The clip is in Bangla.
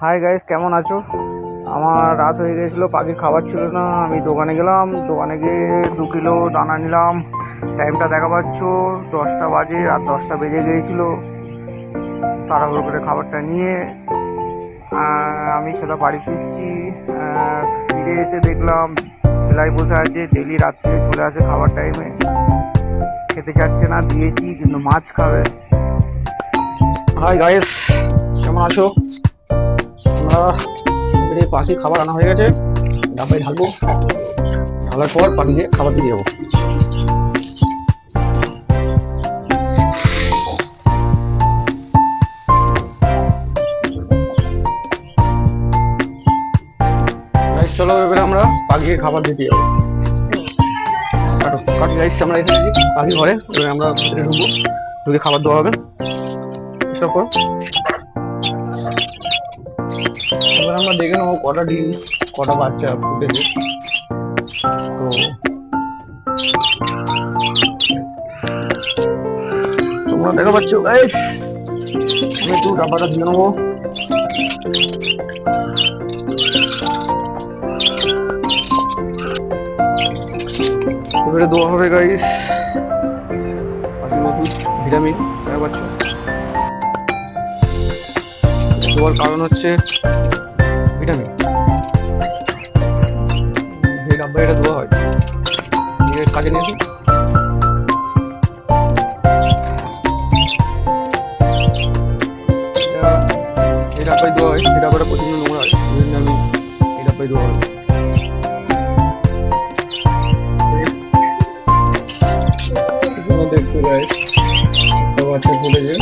হাই গাইস, কেমন আছো? আমার রাত হয়ে গেছিলো, পাখির খাবার ছিল না। আমি দোকানে গেলাম, দোকানে গিয়ে 2 কিলো দানা নিলাম। টাইমটা দেখা পাচ্ছ, 10টা বাজে, রাত 10টা বেজে গিয়েছিলো। তাড়াহুড়ো করে খাবারটা নিয়ে আমি সেটা বাড়ি ফিরছি। ফিরে এসে দেখলাম বেলায় বসে আছে, ডেলি রাত্রে চলে আসে খাবার টাইমে, খেতে চাচ্ছে না। দিয়েছি কিন্তু মাছ খাবে। হাই গাইস, কেমন আছো? আমরা এবারে পাখির খাবার আনা হয়ে গেছে, ডাব্বায় ঢালবো। ঢালার পর পাখিকে খাবার দিয়ে যাবো। চলো এবারে আমরা পাখিকে খাবার দিতে যাবো। পাখি গাইস, আমরা এসেছি পাখি ঘরে। এবারে আমরা ভিতরে ঢুকবো, ঢুকে খাবার দেওয়া হবে। এসব কর। এবার আমরা দেখে নেবো কটা ডিম, কটা বাচ্চা ফুটেছে। তো তোমরা দেখা পাচ্ছ গাইস, আমি একটু ডাব্বাটা দিয়ে নেবো। এবারে দেওয়া হবে গাইস পাখির ওষুধ, ভিটামিন। দেখা পাচ্ছ, দেওয়ার কারণ হচ্ছে ভিটামিন। যে ডাব্বায় এটা দেওয়া হয়, কাজে নিয়েছি। এই ডাব্বায় দেওয়া হয়, সেই ডাব্বাটা প্রচন্ড নোংরা হয়, ওই জন্য আমি এই ডাব্বায় দেওয়া হয়। দেখতে গাইস, বাচ্চা ফুটেছে।